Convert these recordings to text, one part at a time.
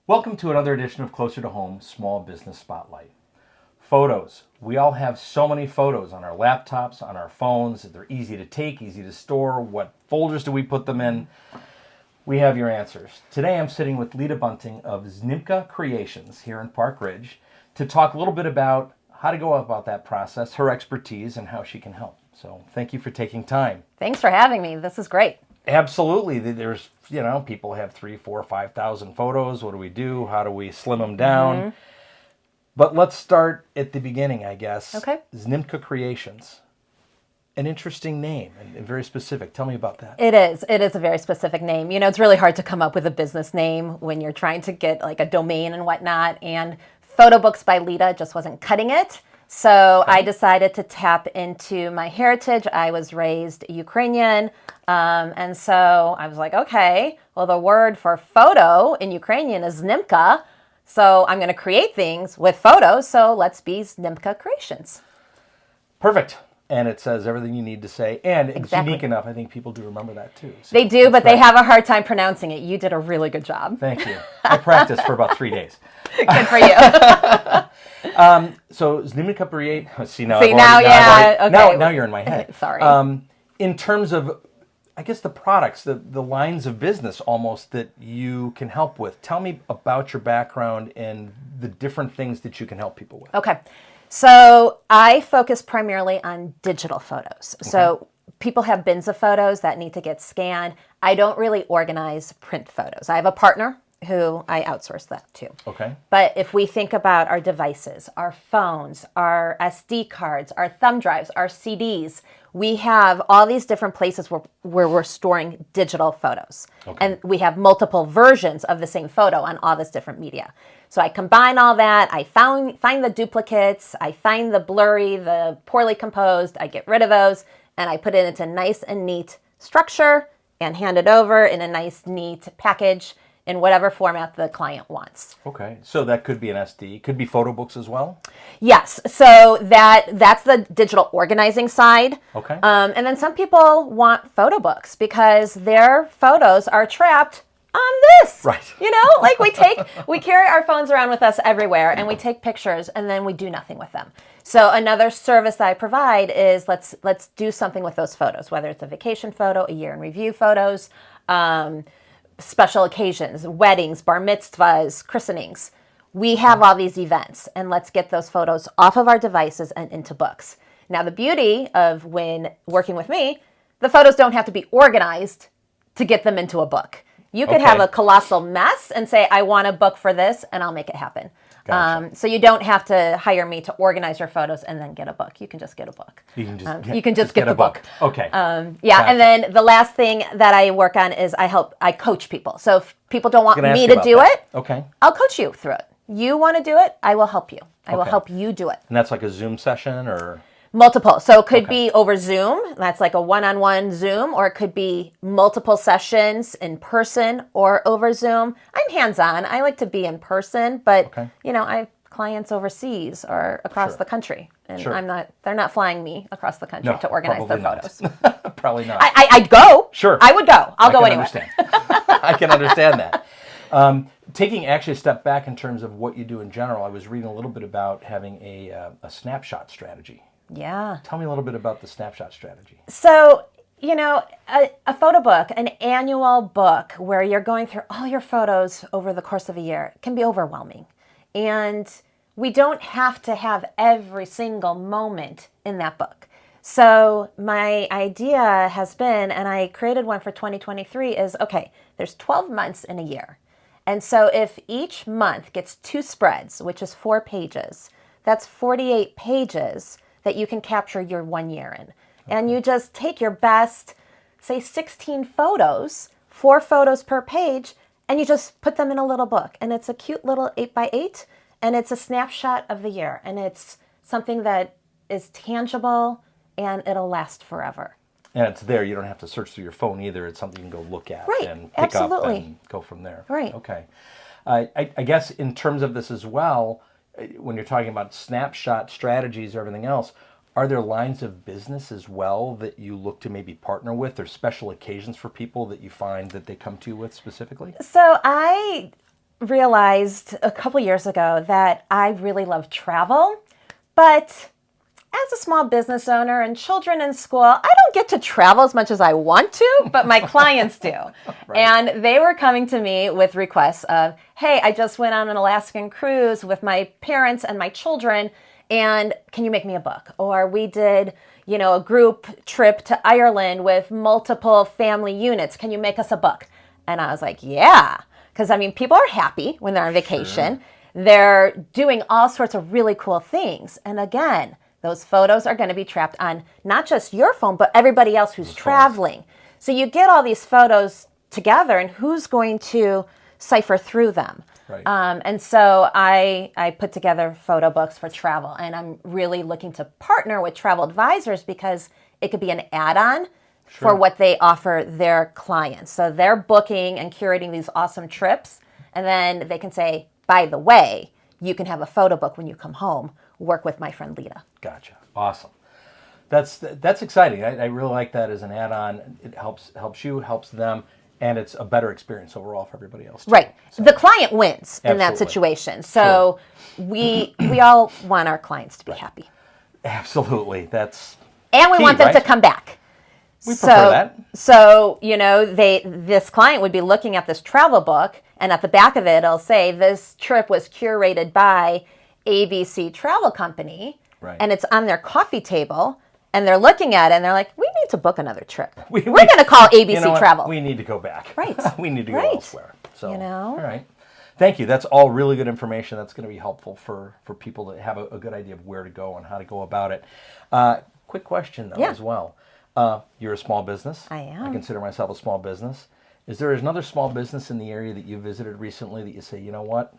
Welcome to another edition of Closer to Home Small Business Spotlight. Photos. We all have so many photos on our laptops, on our phones. They're easy to take, easy to store. What folders do we put them in? We have your answers. Today I'm sitting with Lida Bunting of Znimka Creations here in Park Ridge to talk a little bit about how to go about that process, her expertise, and how she can help. So thank you for taking time. Thanks for having me. This is great. Absolutely. There's, people have 3,000, 4,000, 5,000 photos. What do we do? How do we slim them down? Mm-hmm. But let's start at the beginning, I guess. Okay. Znimka Creations. An interesting name and very specific. Tell me about that. It is. It is a very specific name. It's really hard to come up with a business name when you're trying to get like a domain and whatnot. And Photo Books by Lida just wasn't cutting it. So I decided to tap into my heritage. I was raised Ukrainian. And so I was like, okay, well, the word for photo in Ukrainian is Znimka. So I'm going to create things with photos. So let's be Znimka Creations. Perfect. And it says everything you need to say. And it's Exactly. unique enough. I think people do remember that too. So They do, but they have a hard time pronouncing it. You did a really good job. Thank you. I practiced for about 3 days. Good for you. So Znimka Create. See now you're in my head. Sorry. In terms of, I guess, the products, the lines of business almost that you can help with. Tell me about your background and the different things that you can help people with. Okay. So I focus primarily on digital photos. Okay. So people have bins of photos that need to get scanned. I don't really organize print photos. I have a partner who I outsource that to. Okay. But if we think about our devices, our phones, our SD cards, our thumb drives, our CDs, we have all these different places where we're storing digital photos. Okay. And we have multiple versions of the same photo on all this different media. So I combine all that, I find the duplicates, I find the blurry, the poorly composed, I get rid of those, and I put it into nice and neat structure and hand it over in a nice, neat package in whatever format the client wants. Okay, so that could be an SD, could be photo books as well? Yes, so that's the digital organizing side. Okay. And then some people want photo books because their photos are trapped on this. Right. Like we carry our phones around with us everywhere and we take pictures and then we do nothing with them. So another service that I provide is let's do something with those photos, whether it's a vacation photo, a year in review photos, special occasions, weddings, bar mitzvahs, christenings. We have all these events, and let's get those photos off of our devices and into books. Now, the beauty of when working with me, the photos don't have to be organized to get them into a book. You could have a colossal mess and say, I want a book for this, and I'll make it happen. Gotcha. So you don't have to hire me to organize your photos and then get a book. You can just get a book. You can just get the book. Okay. Gotcha. And then the last thing that I work on is I coach people. So if people don't want me to do it, I'll coach you through it. You want to do it, I will help you. I will help you do it. And that's like a Zoom session or? Multiple. So it could be over Zoom. That's like a one-on-one Zoom, or it could be multiple sessions in person or over Zoom. I'm hands-on. I like to be in person, but I have clients overseas or across the country, and they're not flying me across the country to organize their photos. Probably not. I'd go. Sure. I would go. I'll go anywhere. Understand. I can understand that. Taking actually a step back in terms of what you do in general, I was reading a little bit about having a snapshot strategy. Yeah. Tell me a little bit about the snapshot strategy. So, a photo book, an annual book where you're going through all your photos over the course of a year can be overwhelming. And we don't have to have every single moment in that book. So my idea has been, and I created one for 2023, is, there's 12 months in a year. And so if each month gets 2 spreads, which is 4 pages, that's 48 pages that you can capture your 1 year in. And you just take your best, say 16 photos, 4 photos per page, and you just put them in a little book. And it's a cute little 8x8, and it's a snapshot of the year. And it's something that is tangible, and it'll last forever. And it's there. You don't have to search through your phone either. It's something you can go look at and pick absolutely. Up and go from there. Right. Okay. I guess in terms of this as well, when you're talking about snapshot strategies or everything else, Are there lines of business as well that you look to maybe partner with, or special occasions for people that you find that they come to you with specifically? So I realized a couple years ago that I really love travel, but as a small business owner and children in school, I don't get to travel as much as I want to, but my clients do. Right. And they were coming to me with requests of, hey, I just went on an Alaskan cruise with my parents and my children, and can you make me a book? Or we did, a group trip to Ireland with multiple family units. Can you make us a book? And I was like, yeah. Because, people are happy when they're on vacation. Sure. They're doing all sorts of really cool things. And again, those photos are going to be trapped on not just your phone, but everybody else who's traveling. So you get all these photos together, and who's going to cipher through them? Right. And so I put together photo books for travel, and I'm really looking to partner with travel advisors because it could be an add-on for what they offer their clients. So they're booking and curating these awesome trips, and then they can say, by the way, you can have a photo book when you come home. Work with my friend Lida. Gotcha. Awesome. That's exciting. I really like that as an add-on. It helps you, helps them, and it's a better experience overall for everybody else too. Right. So, the client wins in that absolutely. Situation. So we all want our clients to be happy. Absolutely. That's and we key, want them right? to come back. We prefer that. So, this client would be looking at this travel book, and at the back of it, it'll say, this trip was curated by ABC Travel Company, right. And it's on their coffee table, and they're looking at it, and they're like, we need to book another trip. We're going to call ABC Travel. We need to go back. Right. We need to go elsewhere. So, all right. Thank you. That's all really good information. That's going to be helpful for people to have a good idea of where to go and how to go about it. Quick question, though, as well. You're a small business. I am. I consider myself a small business. Is there another small business in the area that you visited recently that you say, you know what?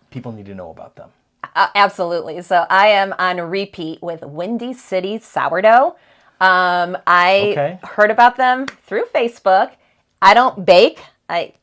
People need to know about them. Absolutely. So I am on repeat with Windy City Sourdough. I heard about them through Facebook. I don't bake. I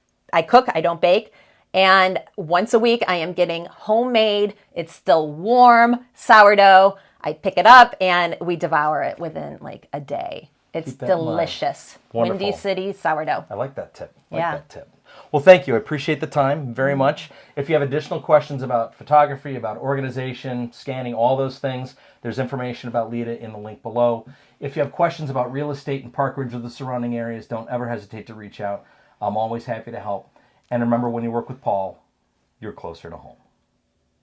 cook. I don't bake. And once a week I am getting homemade, it's still warm sourdough. I pick it up and we devour it within like a day. It's delicious. Windy City Sourdough. I like that tip. That tip. Well, thank you. I appreciate the time very much. If you have additional questions about photography, about organization, scanning, all those things, there's information about Lida in the link below. If you have questions about real estate in Park Ridge or the surrounding areas, don't ever hesitate to reach out. I'm always happy to help. And remember, when you work with Paul, you're closer to home.